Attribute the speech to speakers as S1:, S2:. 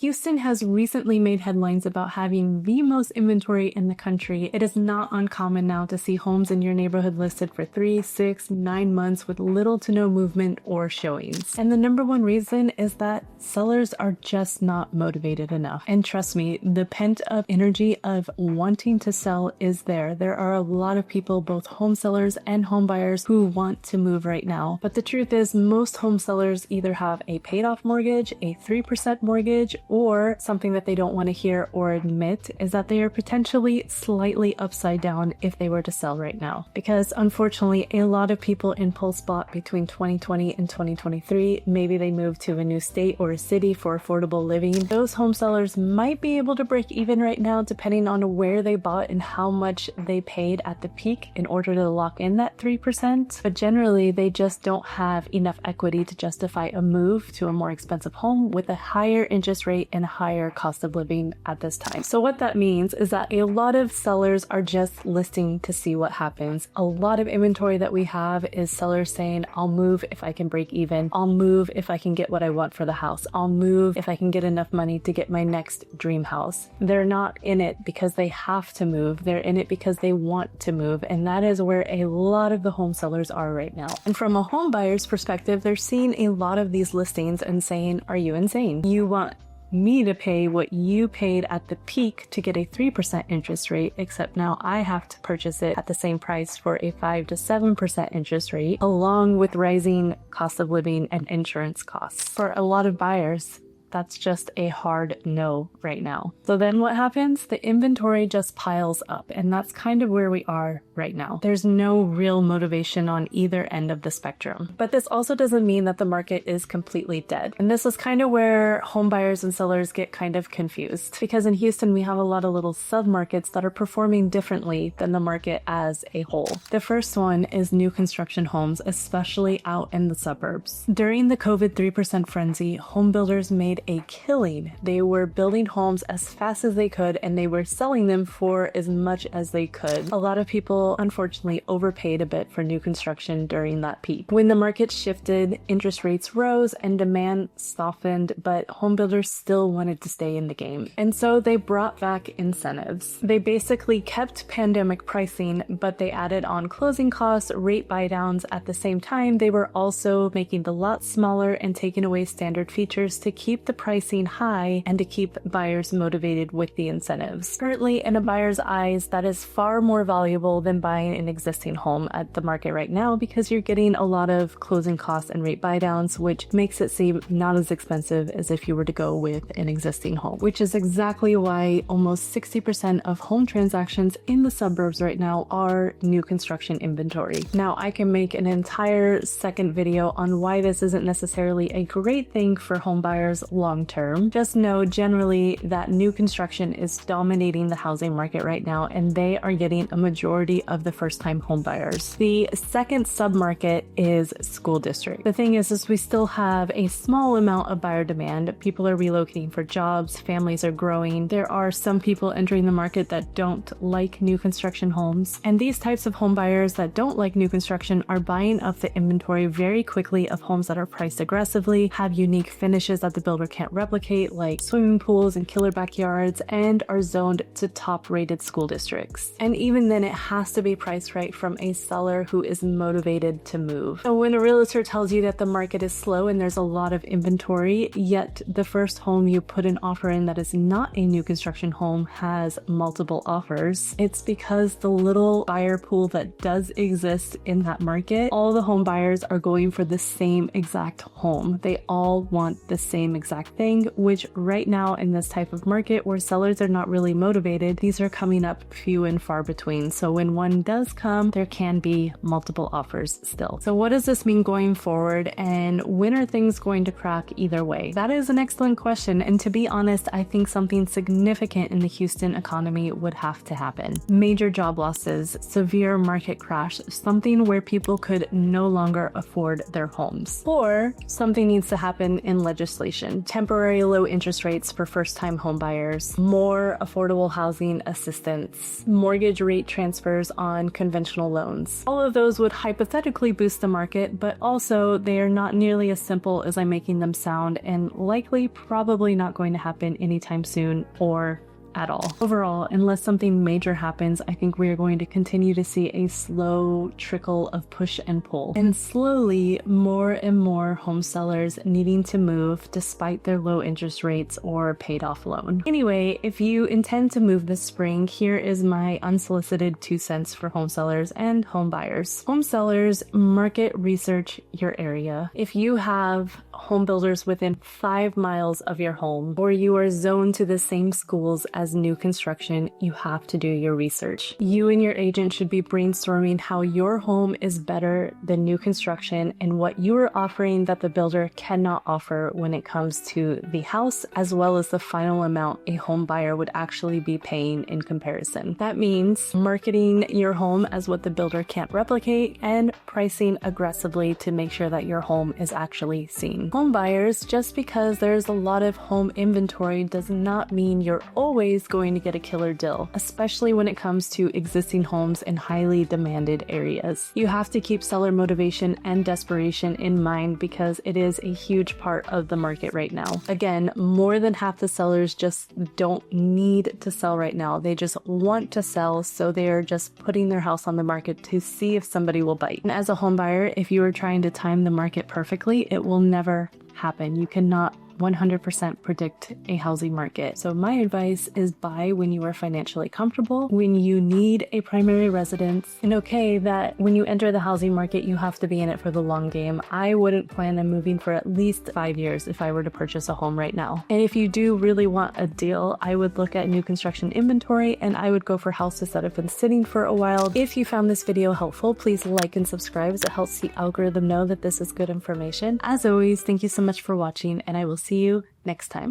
S1: Houston has recently made headlines about having the most inventory in the country. It is not uncommon now to see homes in your neighborhood listed for 3, 6, 9 months with little to no movement or showings. And the number one reason is that sellers are just not motivated enough. And trust me, the pent-up energy of wanting to sell is there. There are a lot of people, both home sellers and home buyers, who want to move right now. But the truth is, most home sellers either have a paid-off mortgage, a 3% mortgage, or something that they don't want to hear or admit is that they are potentially slightly upside down if they were to sell right now. Because unfortunately, a lot of people impulse bought between 2020 and 2023. Maybe they moved to a new state or a city for affordable living. Those home sellers might be able to break even right now depending on where they bought and how much they paid at the peak in order to lock in that 3%. But generally, they just don't have enough equity to justify a move to a more expensive home with a higher interest rate and higher cost of living at this time. So what that means is that a lot of sellers are just listing to see what happens. A lot of inventory that we have is sellers saying, I'll move if I can break even. I'll move if I can get what I want for the house. I'll move if I can get enough money to get my next dream house. They're not in it because they have to move. They're in it because they want to move. And that is where a lot of the home sellers are right now. And from a home buyer's perspective, they're seeing a lot of these listings and saying, are you insane? You want me to pay what you paid at the peak to get a 3% interest rate, except now I have to purchase it at the same price for a 5 to 7% interest rate, along with rising cost of living and insurance costs. For a lot of buyers, that's just a hard no right now. So then what happens? The inventory just piles up, and that's kind of where we are right now. There's no real motivation on either end of the spectrum. But this also doesn't mean that the market is completely dead. And this is kind of where home buyers and sellers get kind of confused, because in Houston, we have a lot of little submarkets that are performing differently than the market as a whole. The first one is new construction homes, especially out in the suburbs. During the COVID 3% frenzy, home builders made a killing. They were building homes as fast as they could, and they were selling them for as much as they could. A lot of people unfortunately overpaid a bit for new construction during that peak. When the market shifted, interest rates rose and demand softened, but home builders still wanted to stay in the game. And so they brought back incentives. They basically kept pandemic pricing, but they added on closing costs, rate buy downs. At the same time, they were also making the lot smaller and taking away standard features to keep the pricing high and to keep buyers motivated with the incentives. Currently, in a buyer's eyes, that is far more valuable than buying an existing home at the market right now, because you're getting a lot of closing costs and rate buy downs, which makes it seem not as expensive as if you were to go with an existing home, which is exactly why almost 60% of home transactions in the suburbs right now are new construction inventory. Now, I can make an entire second video on why this isn't necessarily a great thing for home buyers long term. Just know generally that new construction is dominating the housing market right now, and they are getting a majority of the first-time home buyers. The second submarket is school district. The thing is we still have a small amount of buyer demand. People are relocating for jobs, families are growing. There are some people entering the market that don't like new construction homes, and these types of home buyers that don't like new construction are buying up the inventory very quickly of homes that are priced aggressively, have unique finishes that the builder can't replicate, like swimming pools and killer backyards, and are zoned to top-rated school districts. And even then, it has to be priced right from a seller who is motivated to move. So when a realtor tells you that the market is slow and there's a lot of inventory, yet the first home you put an offer in that is not a new construction home has multiple offers, it's because the little buyer pool that does exist in that market, all the home buyers are going for the same exact home. They all want the same exact thing, which right now in this type of market where sellers are not really motivated, these are coming up few and far between. So when one does come, there can be multiple offers still. So what does this mean going forward, and when are things going to crack either way? That is an excellent question, and to be honest, I think something significant in the Houston economy would have to happen. Major job losses, severe market crash, something where people could no longer afford their homes. Or something needs to happen in legislation. temporary low interest rates for first-time homebuyers, more affordable housing assistance, mortgage rate transfers on conventional loans. All of those would hypothetically boost the market, but also they are not nearly as simple as I'm making them sound, and likely probably not going to happen anytime soon or at all. Overall, unless something major happens, I think we are going to continue to see a slow trickle of push and pull. And slowly, more and more home sellers needing to move despite their low interest rates or paid off loan. Anyway, if you intend to move this spring, here is my unsolicited 2 cents for home sellers and home buyers. Home sellers, market research your area. If you have home builders within 5 miles of your home, or you are zoned to the same schools as new construction, you have to do your research. You and your agent should be brainstorming how your home is better than new construction and what you are offering that the builder cannot offer when it comes to the house, as well as the final amount a home buyer would actually be paying in comparison. That means marketing your home as what the builder can't replicate and pricing aggressively to make sure that your home is actually seen. Home buyers, just because there's a lot of home inventory does not mean you're always going to get a killer deal, especially when it comes to existing homes in highly demanded areas. You have to keep seller motivation and desperation in mind because it is a huge part of the market right now. Again, more than half the sellers just don't need to sell right now. They just want to sell, so they are just putting their house on the market to see if somebody will bite. And as a home buyer, if you are trying to time the market perfectly, it will never happen. You cannot 100% predict a housing market. So my advice is buy when you are financially comfortable, when you need a primary residence, and okay that when you enter the housing market, you have to be in it for the long game. I wouldn't plan on moving for at least 5 years if I were to purchase a home right now. And if you do really want a deal, I would look at new construction inventory and I would go for houses that have been sitting for a while. If you found this video helpful, please like and subscribe as it helps the algorithm know that this is good information. As always, thank you so much for watching, and I will see you next time.